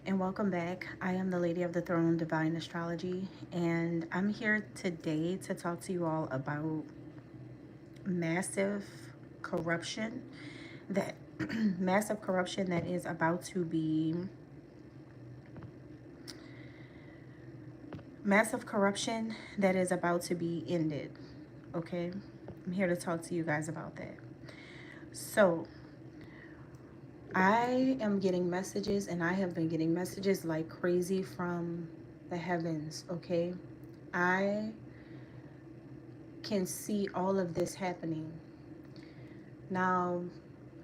and welcome back. I am the Lady of the Throne, Divine Astrology, and I'm here today to talk to you all about massive corruption that massive corruption that is about to be ended. Okay, I'm here to talk to you guys about that. So, I am getting messages, and I have been getting messages like crazy from the heavens. Okay, I can see all of this happening. Now,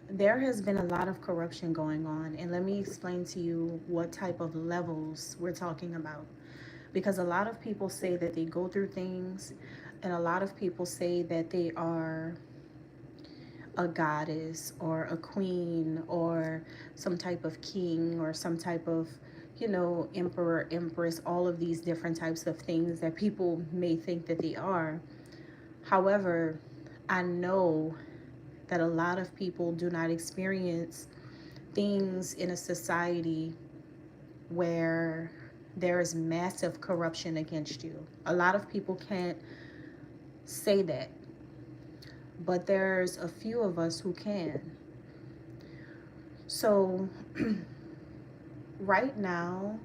there has been a lot of corruption going on, and let me explain to you what type of levels we're talking about. Because a lot of people say that they go through things, and a lot of people say that they are a goddess or a queen or some type of king or some type of emperor, empress, all of these different types of things that people may think that they are. However, I know that a lot of people do not experience things in a society where there is massive corruption against you. A lot of people can't say that, but there's a few of us who can. So, right now,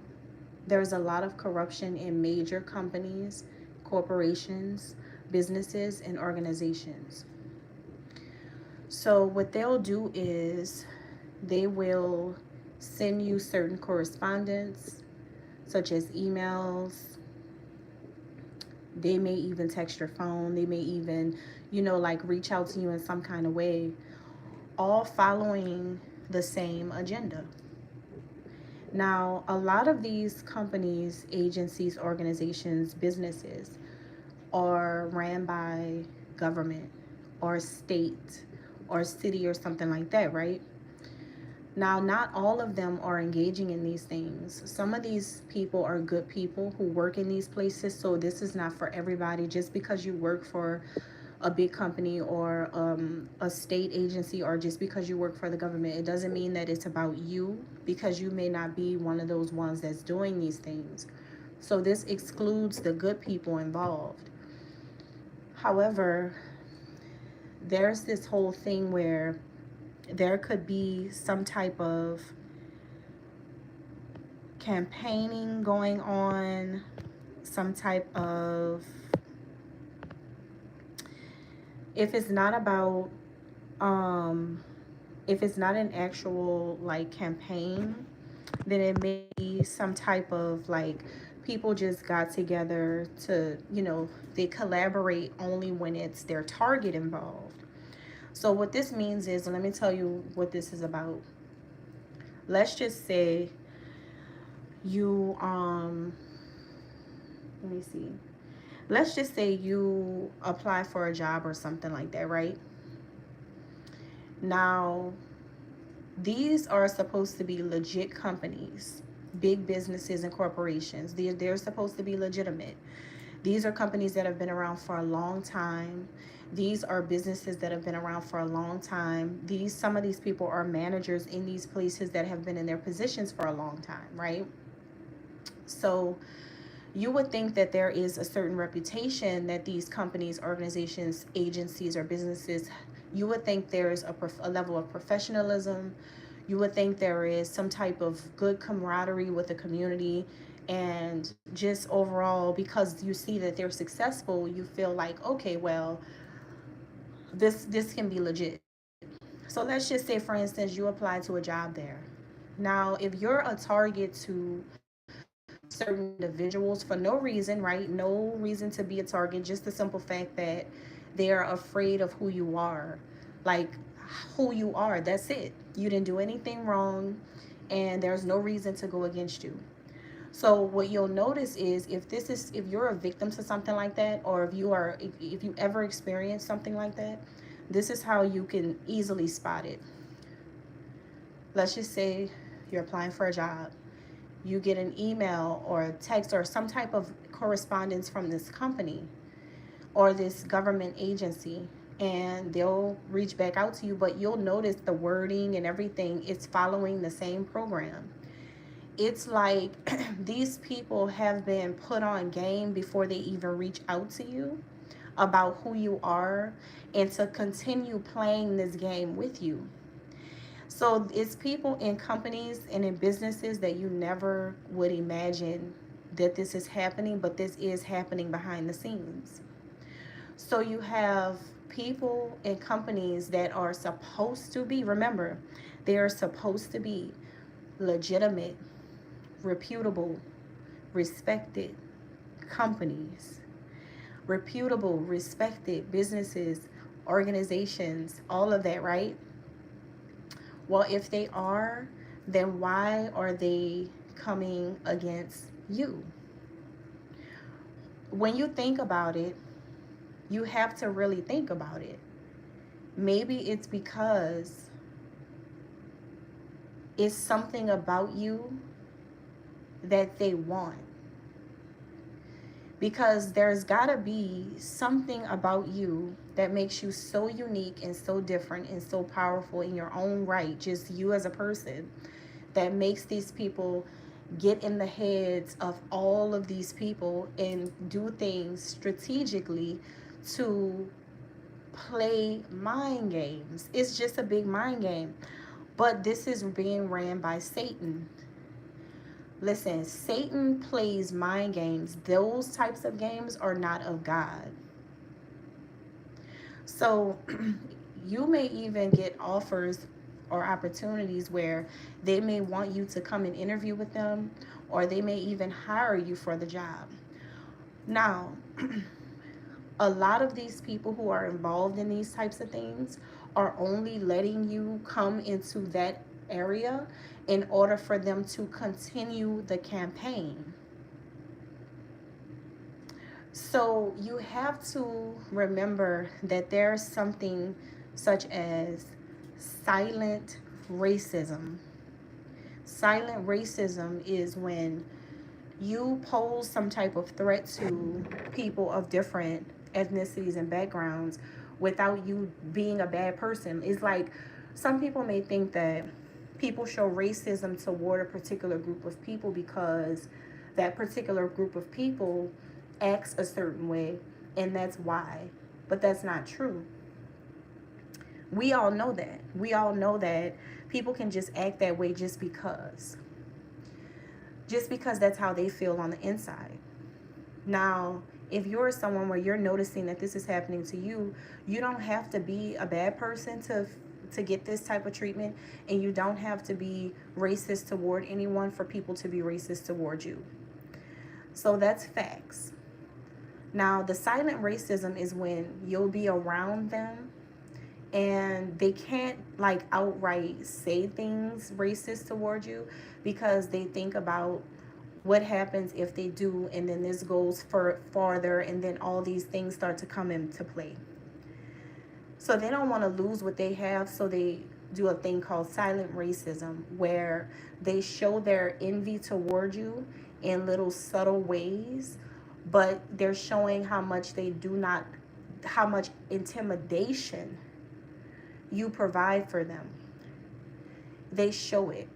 there's a lot of corruption in major companies, corporations, businesses, and organizations. So, what they'll do is they will send you certain correspondence, such as emails. They may even text your phone. They may even, like reach out to you in some kind of way, all following the same agenda. Now, a lot of these companies, agencies, organizations, businesses are ran by government or state or city or something like that, right? Now, not all of them are engaging in these things. Some of these people are good people who work in these places. So, this is not for everybody. Just because you work for a big company or a state agency, or just because you work for the government, it doesn't mean that it's about you, because you may not be one of those ones that's doing these things. So, this excludes the good people involved. However, there's this whole thing where there could be some type of campaigning going on, some type of, if it's not about, if it's not an actual like campaign, then it may be some type of like people just got together to, they collaborate only when it's their target involved. So what this means is, let me tell you what this is about. Let's just say you let me see. Let's just say you apply for a job or something like that, right? Now, these are supposed to be legit companies, big businesses and corporations. They're supposed to be legitimate. These are companies that have been around for a long time. These are businesses that have been around for a long time. Some of these people are managers in these places that have been in their positions for a long time, right? So you would think that there is a certain reputation that these companies, organizations, agencies, or businesses, you would think there's a level of professionalism. You would think there is some type of good camaraderie with the community. And just overall, because you see that they're successful, you feel like, okay, well, this can be legit. So let's just say, for instance, you apply to a job there. Now, if you're a target to certain individuals for no reason, right? No reason to be a target, just the simple fact that they are afraid of who you are. Like, who you are, that's it. You didn't do anything wrong, and there's no reason to go against you. So what you'll notice is, if you're a victim to something like that, or if you ever experience something like that, this is how you can easily spot it. Let's just say you're applying for a job. You get an email or a text or some type of correspondence from this company or this government agency, and they'll reach back out to you, but you'll notice the wording and everything is following the same program. It's like these people have been put on game before they even reach out to you about who you are and to continue playing this game with you. So it's people in companies and in businesses that you never would imagine that this is happening, but this is happening behind the scenes. So you have people in companies that are supposed to be, remember, they are supposed to be legitimate, reputable, respected companies, reputable, respected businesses, organizations, all of that, right? Well, if they are, then why are they coming against you? When you think about it, you have to really think about it. Maybe it's because it's something about you that they want. Because there's got to be something about you that makes you so unique and so different and so powerful in your own right, just you as a person, that makes these people get in the heads of all of these people and do things strategically to play mind games. It's just a big mind game. But this is being ran by Satan. Listen, Satan plays mind games. Those types of games are not of God. So you may even get offers or opportunities where they may want you to come and interview with them, or they may even hire you for the job. Now, a lot of these people who are involved in these types of things are only letting you come into that area in order for them to continue the campaign. So you have to remember that there's something such as silent racism. Silent racism is when you pose some type of threat to people of different ethnicities and backgrounds without you being a bad person. It's like some people may think that people show racism toward a particular group of people because that particular group of people acts a certain way, and that's why. But that's not true. We all know that. We all know that people can just act that way just because. Just because that's how they feel on the inside. Now, if you're someone where you're noticing that this is happening to you, you don't have to be a bad person to get this type of treatment, and you don't have to be racist toward anyone for people to be racist toward you. So that's facts. Now, the silent racism is when you'll be around them and they can't like outright say things racist toward you because they think about what happens if they do, and then this goes for farther, and then all these things start to come into play. So they don't want to lose what they have, so they do a thing called silent racism, where they show their envy toward you in little subtle ways, but they're showing how much they do not, how much intimidation you provide for them. They show it,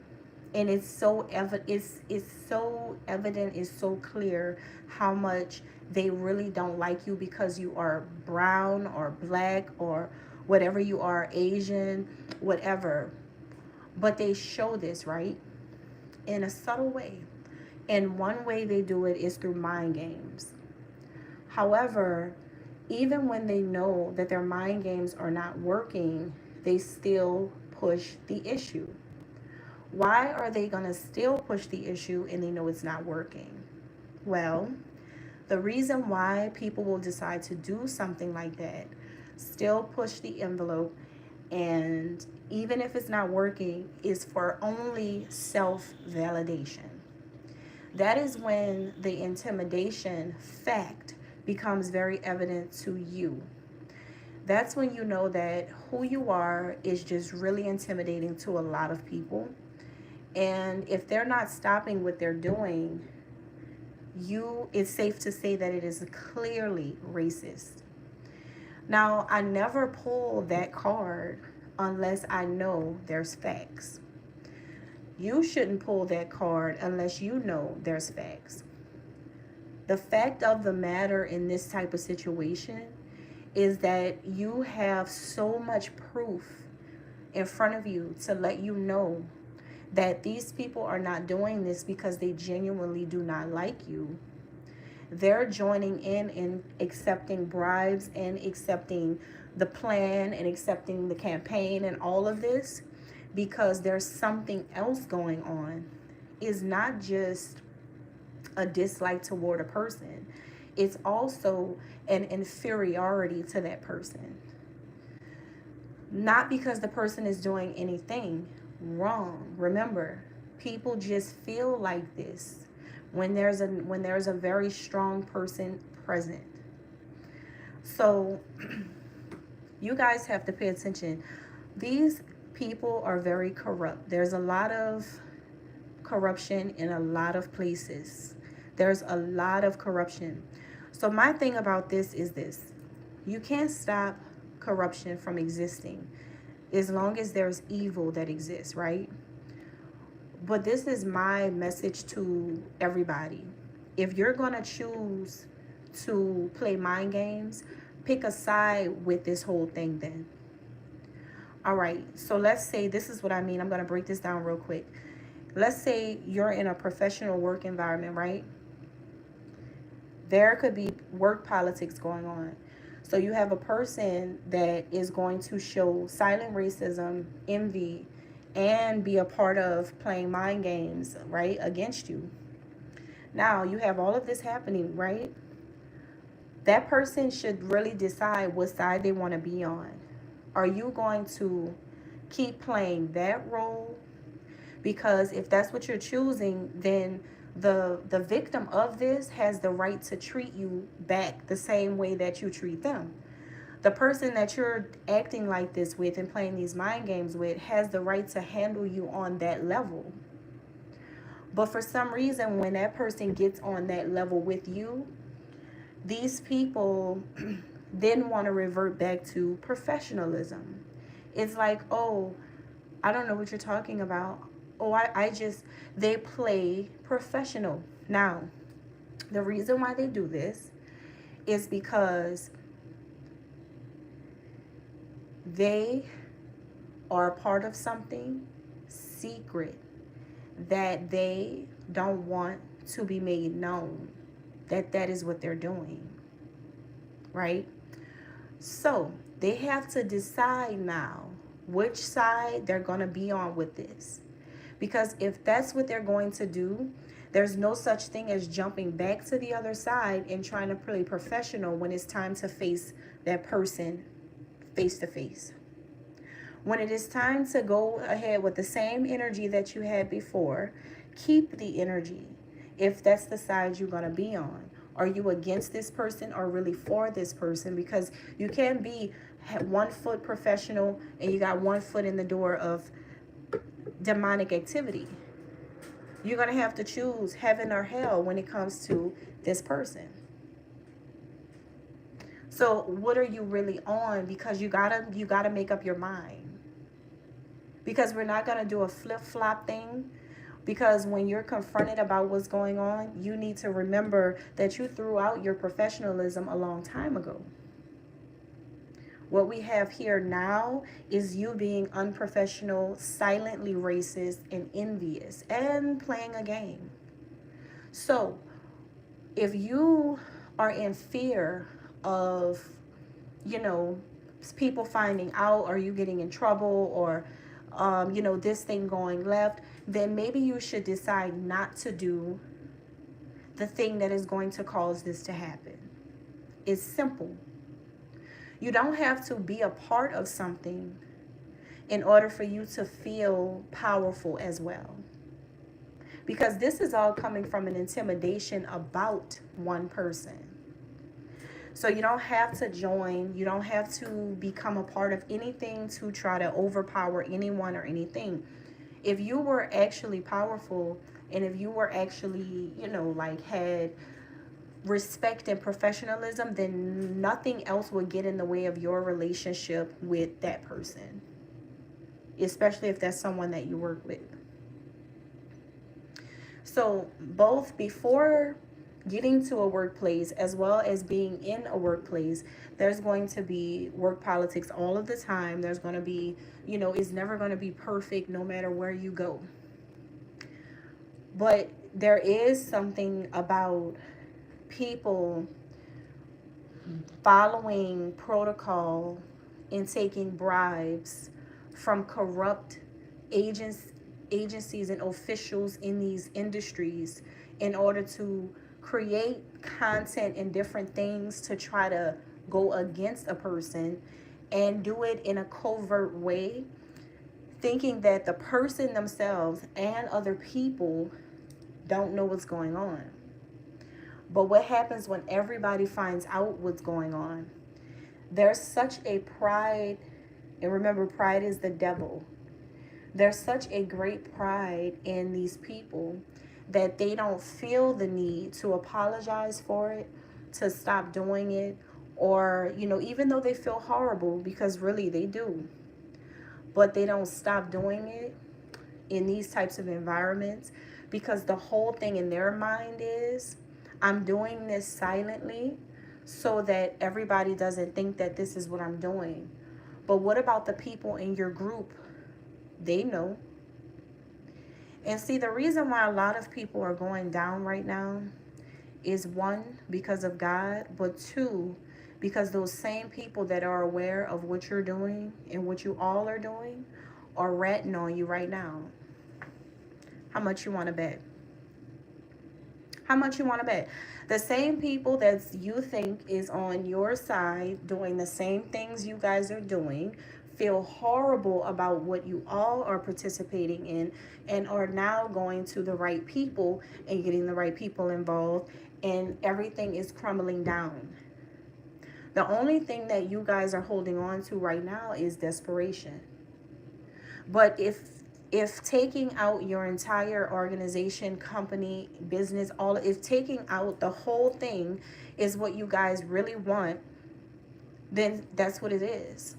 and it's so evident. It's so evident. It's so clear how much they really don't like you because you are brown or black or whatever you are, Asian, whatever. But they show this, right, in a subtle way. And one way they do it is through mind games. However, even when they know that their mind games are not working, they still push the issue. Why are they going to still push the issue and they know it's not working? Well, the reason why people will decide to do something like that, still push the envelope, and even if it's not working, is for only self-validation. That is when the intimidation fact becomes very evident to you. That's when you know that who you are is just really intimidating to a lot of people. And if they're not stopping what they're doing, it's safe to say that it is clearly racist. Now, I never pull that card unless I know there's facts. You shouldn't pull that card unless you know there's facts. The fact of the matter in this type of situation is that you have so much proof in front of you to let you know that these people are not doing this because they genuinely do not like you. They're joining in and accepting bribes and accepting the plan and accepting the campaign and all of this because there's something else going on. It's not just a dislike toward a person, it's also an inferiority to that person. Not because the person is doing anything wrong. Remember, people just feel like this when there's a very strong person present. So you guys have to pay attention. These people are very corrupt. There's a lot of corruption in a lot of places. There's a lot of corruption. So my thing about this is this. You can't stop corruption from existing as long as there's evil that exists, right? But this is my message to everybody. If you're going to choose to play mind games, pick a side with this whole thing then. All right, so let's say, this is what I mean. I'm going to break this down real quick. Let's say you're in a professional work environment, right? There could be work politics going on. So you have a person that is going to show silent racism, envy, and be a part of playing mind games, right, against you. Now, you have all of this happening, right? That person should really decide what side they want to be on. Are you going to keep playing that role? Because if that's what you're choosing, then the victim of this has the right to treat you back the same way that you treat them. The person that you're acting like this with and playing these mind games with has the right to handle you on that level. But for some reason, when that person gets on that level with you, these people then want to revert back to professionalism. It's like, oh, I don't know what you're talking about. Oh, they play professional. Now, the reason why they do this is because they are a part of something secret that they don't want to be made known, that is what they're doing, right? So they have to decide now which side they're going to be on with this. Because if that's what they're going to do, there's no such thing as jumping back to the other side and trying to play professional when it's time to face that person face to face. When it is time to go ahead with the same energy that you had before, keep the energy if that's the side you're going to be on. Are you against this person or really for this person? Because you can't be 1 foot professional and you got 1 foot in the door of demonic activity. You're going to have to choose heaven or hell when it comes to this person. So what are you really on? Because you gotta make up your mind. Because we're not going to do a flip-flop thing. Because when you're confronted about what's going on, you need to remember that you threw out your professionalism a long time ago. What we have here now is you being unprofessional, silently racist, and envious, and playing a game. So, if you are in fear of, people finding out, or you getting in trouble, or, this thing going left, then maybe you should decide not to do the thing that is going to cause this to happen. It's simple. You don't have to be a part of something in order for you to feel powerful as well. Because this is all coming from an intimidation about one person. So you don't have to join. You don't have to become a part of anything to try to overpower anyone or anything. If you were actually powerful, and if you were actually, had respect and professionalism, then nothing else would get in the way of your relationship with that person, especially if that's someone that you work with. So both before getting to a workplace as well as being in a workplace, there's going to be work politics all of the time. There's going to be, it's never going to be perfect no matter where you go. But there is something about people following protocol and taking bribes from corrupt agents agencies and officials in these industries in order to create content and different things to try to go against a person and do it in a covert way, thinking that the person themselves and other people don't know what's going on. But what happens when everybody finds out what's going on? There's such a pride, and remember, pride is the devil. There's such a great pride in these people that they don't feel the need to apologize for it, to stop doing it, or, even though they feel horrible, because really they do, but they don't stop doing it in these types of environments because the whole thing in their mind is, I'm doing this silently so that everybody doesn't think that this is what I'm doing. But what about the people in your group? They know. And see, the reason why a lot of people are going down right now is one, because of God, but two, because those same people that are aware of what you're doing and what you all are doing are ratting on you right now. How much you want to bet? How much you want to bet? The same people that you think is on your side doing the same things you guys are doing feel horrible about what you all are participating in and are now going to the right people and getting the right people involved, and everything is crumbling down. The only thing that you guys are holding on to right now is desperation. But if taking out your entire organization, company, business, if taking out the whole thing is what you guys really want, then that's what it is.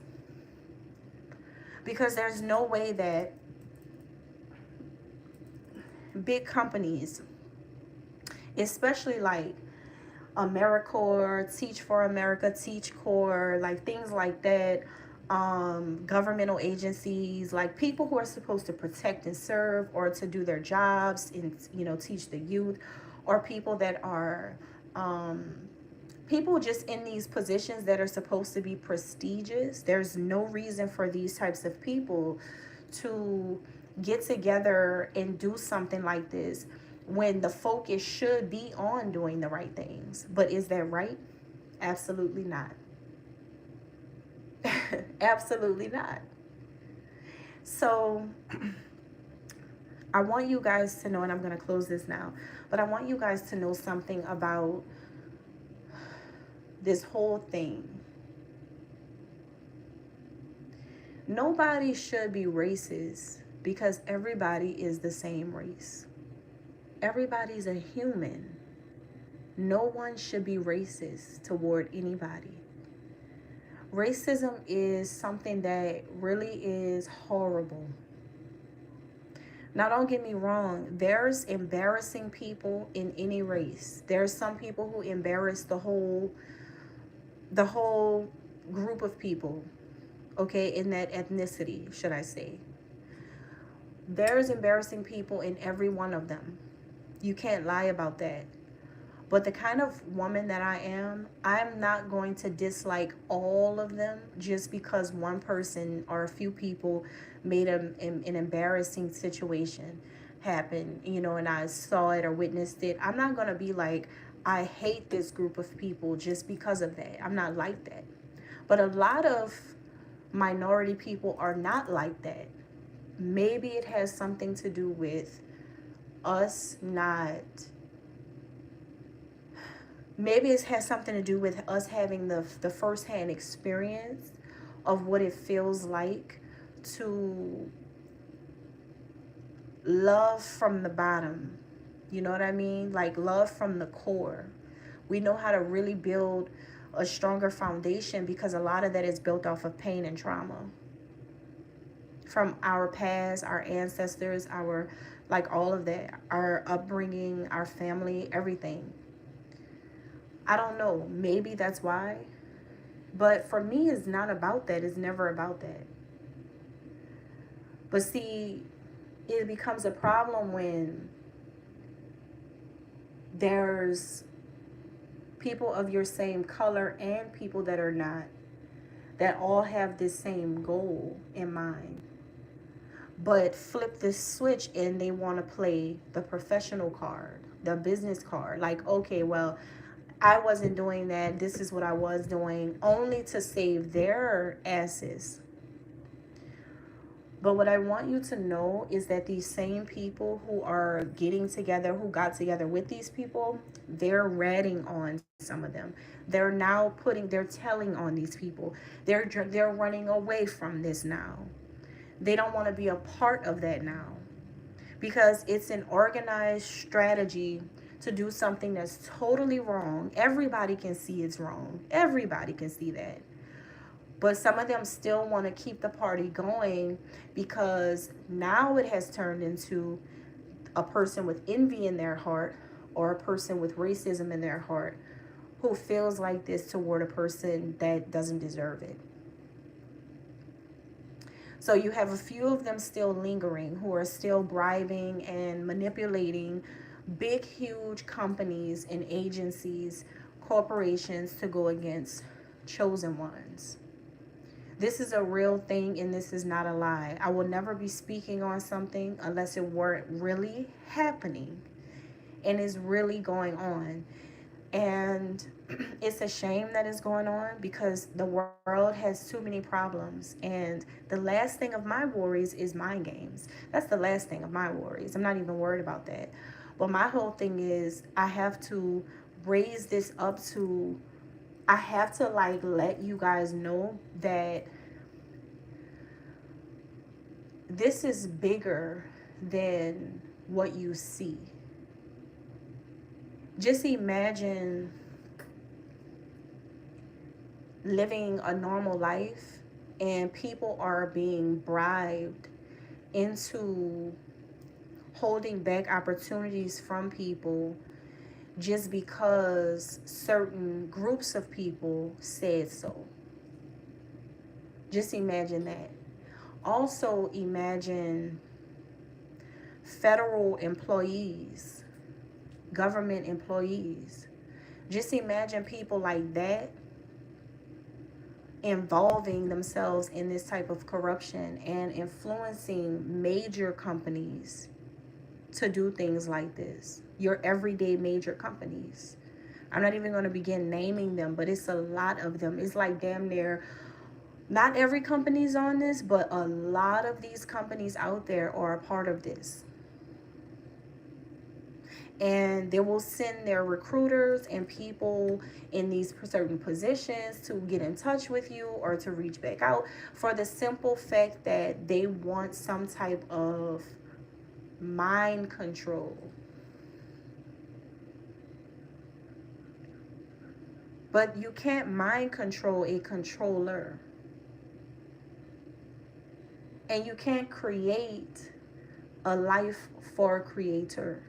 Because there's no way that big companies, especially like AmeriCorps, Teach for America, Teach Corps, like things like that, governmental agencies, like people who are supposed to protect and serve or to do their jobs and, teach the youth, or people that are people just in these positions that are supposed to be prestigious. There's no reason for these types of people to get together and do something like this when the focus should be on doing the right things. But is that right? Absolutely not. Absolutely not. So I want you guys to know, and I'm going to close this now, but I want you guys to know something about this whole thing. Nobody should be racist because everybody is the same race. Everybody's a human. No one should be racist toward anybody. Racism is something that really is horrible. Now, don't get me wrong. There's embarrassing people in any race. There's some people who embarrass the whole group of people, okay, in that ethnicity, should I say. There's embarrassing people in every one of them. You can't lie about that. But the kind of woman that I am, I'm not going to dislike all of them just because one person or a few people made an embarrassing situation happen, and I saw it or witnessed it. I'm not going to be like, I hate this group of people just because of that. I'm not like that. But a lot of minority people are not like that. Maybe it has something to do with us not... Maybe it has something to do with us having the firsthand experience of what it feels like to love from the bottom. You know what I mean? Like love from the core. We know how to really build a stronger foundation because a lot of that is built off of pain and trauma. from our past, our ancestors, our, like, all of that, our upbringing, our family, everything. I don't know. Maybe that's why. But for me, it's not about that. It's never about that. But see, it becomes a problem when there's people of your same color and people that are not, that all have this same goal in mind, but flip this switch and they want to play the professional card, the business card. Like, okay, well, I wasn't doing that. This is what I was doing, only to save their asses. But what I want you to know is that these same people who are getting together, who got together with these people, they're ratting on some of them. They're now they're telling on these people. They're running away from this now. They don't want to be a part of that now, because it's an organized strategy to do something that's totally wrong. Everybody can see it's wrong. Everybody can see that. But some of them still want to keep the party going, because now it has turned into a person with envy in their heart, or a person with racism in their heart, who feels like this toward a person that doesn't deserve it. So you have a few of them still lingering, who are still bribing and manipulating big, huge companies and agencies, corporations, to go against chosen ones. This is a real thing, and this is not a lie. I will never be speaking on something unless it weren't really happening and is really going on. And it's a shame that it's going on, because the world has too many problems. And the last thing of my worries is mind games. That's the last thing of my worries. I'm not even worried about that. But my whole thing is, I have to raise this up to, I have to, like, let you guys know that this is bigger than what you see. Just imagine living a normal life and people are being bribed into holding back opportunities from people just because certain groups of people said so. Just imagine that. Also, imagine federal employees, government employees. Just imagine people like that involving themselves in this type of corruption and influencing major companies to do things like this. Your everyday major companies. I'm not even going to begin naming them, but it's a lot of them. It's like damn near, not every company's on this, but a lot of these companies out there are a part of this. And they will send their recruiters and people in these certain positions to get in touch with you or to reach back out, for the simple fact that they want some type of mind control. But you can't mind control a controller. And you can't create a life for a creator.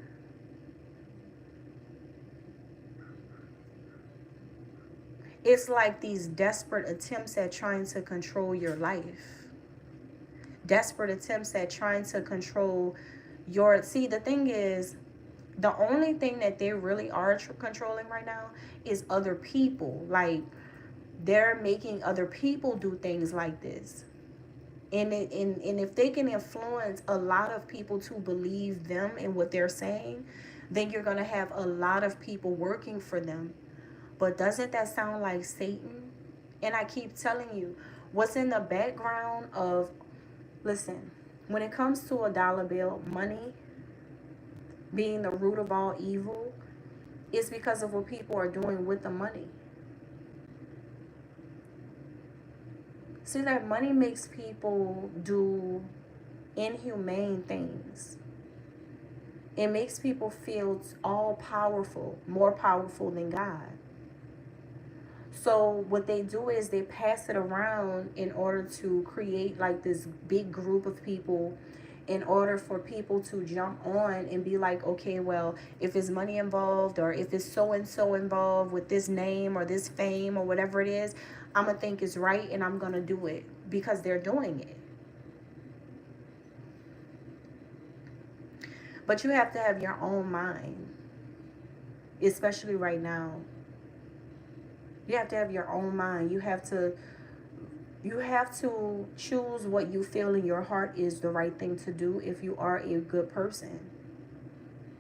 It's like these desperate attempts at trying to control your life. Desperate attempts at trying to control your... See, the thing is, the only thing that they really are controlling right now is other people. Like, they're making other people do things like this. And if they can influence a lot of people to believe them and what they're saying, then you're going to have a lot of people working for them. But doesn't that sound like Satan? And I keep telling you, what's in the background of... Listen, when it comes to a dollar bill, money being the root of all evil, it's because of what people are doing with the money. See, that money makes people do inhumane things. It makes people feel all powerful, more powerful than God. So what they do is they pass it around in order to create like this big group of people, in order for people to jump on and be like, okay, well, if it's money involved, or if it's so and so involved with this name or this fame or whatever it is, I'm gonna think it's right and I'm gonna do it because they're doing it. But you have to have your own mind, especially right now. You have to have your own mind. You have to choose what you feel in your heart is the right thing to do if you are a good person.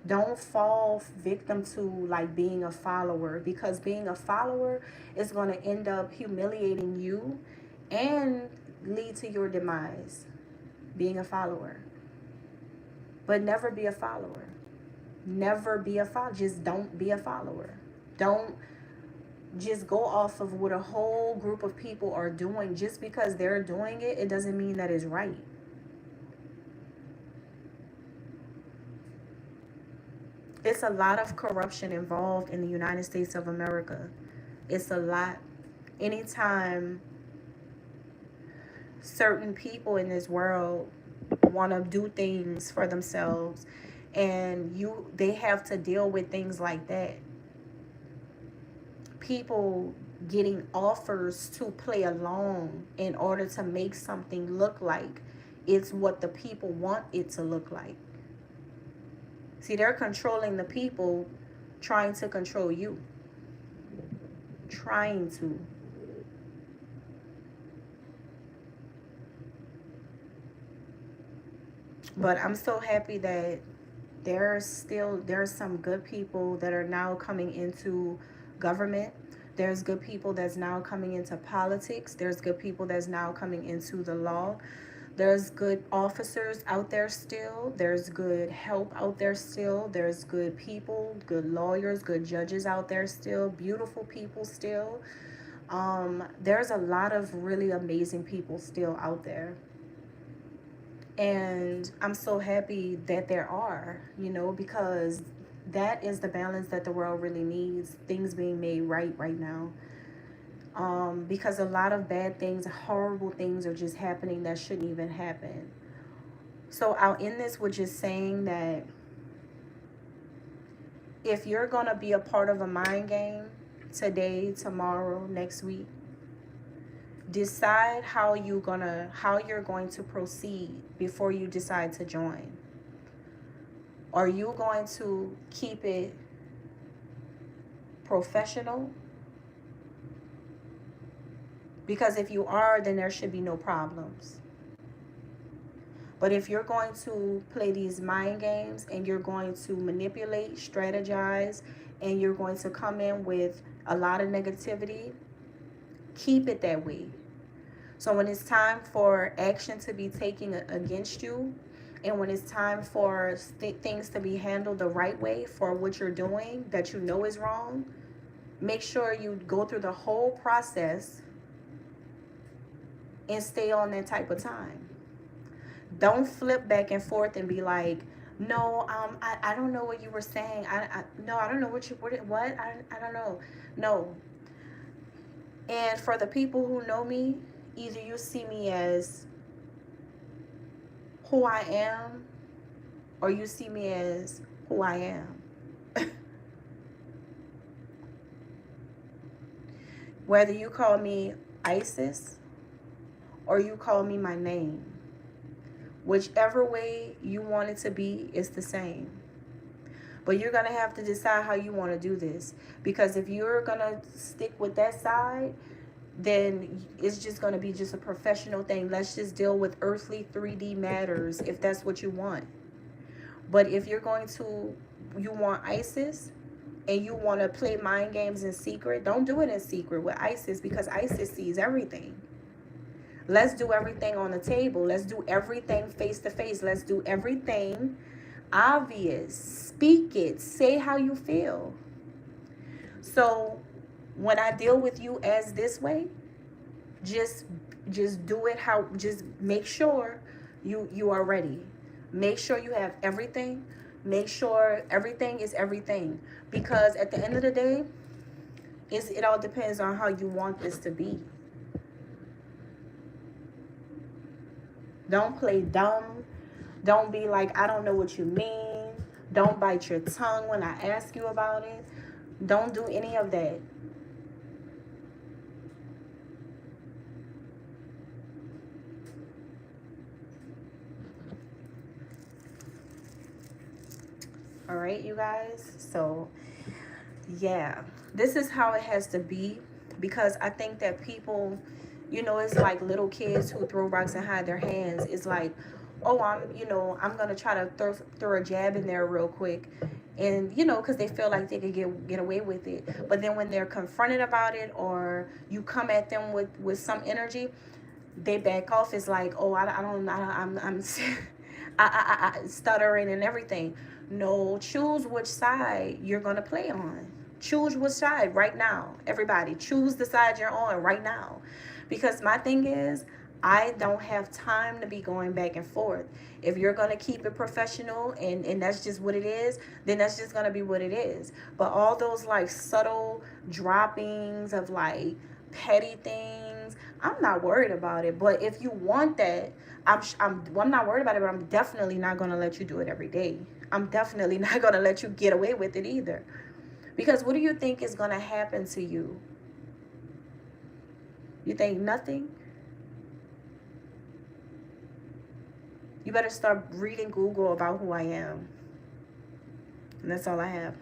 Don't fall victim to like being a follower, because being a follower is going to end up humiliating you and lead to your demise. Being a follower. But never be a follower. Never be a follower. Just don't be a follower. Don't just go off of what a whole group of people are doing. Just because they're doing it, it doesn't mean that it's right. It's a lot of corruption involved in the United States of America. It's a lot. Anytime certain people in this world want to do things for themselves, and they have to deal with things like that, people getting offers to play along in order to make something look like it's what the people want it to look like. See, they're controlling the people, trying to control you. Trying to. But I'm so happy that there's some good people that are now coming into government. There's good people that's now coming into politics. There's good people that's now coming into the law. There's good officers out there still. There's good help out there still. There's good people, good lawyers, good judges out there still. Beautiful people still. There's a lot of really amazing people still out there. And I'm so happy that there are, because that is the balance that the world really needs. Things being made right now. Because a lot of bad things, horrible things are just happening that shouldn't even happen. So I'll end this with just saying that if you're going to be a part of a mind game today, tomorrow, next week, decide how you're going to proceed before you decide to join. Are you going to keep it professional? Because if you are, then there should be no problems. But if you're going to play these mind games and you're going to manipulate, strategize, and you're going to come in with a lot of negativity, keep it that way. So when it's time for action to be taken against you, and when it's time for things to be handled the right way for what you're doing that you know is wrong, make sure you go through the whole process and stay on that type of time. Don't flip back and forth and be like, no, I don't know what you were saying. I don't know what I don't know. No. And for the people who know me, either you see me as who I am, or you see me as who I am. Whether you call me Isis or you call me my name, whichever way you want it to be, it's the same. But you're going to have to decide how you want to do this. Because if you're going to stick with that side, then it's just going to be just a professional thing. Let's just deal with earthly 3D matters if that's what you want. But if you want ISIS and you want to play mind games in secret, don't do it in secret with ISIS, because ISIS sees everything. Let's do everything on the table. Let's do everything face to face. Let's do everything obvious. Speak it. Say how you feel. So when I deal with you as this way, just do it just make sure you are ready. Make sure you have everything. Make sure everything is everything. Because at the end of the day, It all depends on how you want this to be. Don't play dumb. Don't be like, I don't know what you mean. Don't bite your tongue when I ask you about it. Don't do any of that. All right, you guys. So, yeah, this is how it has to be, because I think that people, it's like little kids who throw rocks and hide their hands. It's like, oh, I'm gonna try to throw a jab in there real quick, and because they feel like they could get away with it. But then when they're confronted about it, or you come at them with some energy, they back off. It's like, oh, I don't, I'm stuttering and everything. No, choose which side you're gonna play on. Choose which side right now. Everybody, choose the side you're on right now. Because my thing is, I don't have time to be going back and forth. If you're gonna keep it professional, and that's just what it is, then that's just gonna be what it is. But all those like subtle droppings of like petty things, I'm not worried about it. But if you want that, I'm not worried about it. But I'm definitely not gonna let you do it every day. I'm definitely not gonna let you get away with it either. Because what do you think is gonna happen to you? You think nothing? You better start reading Google about who I am. And that's all I have.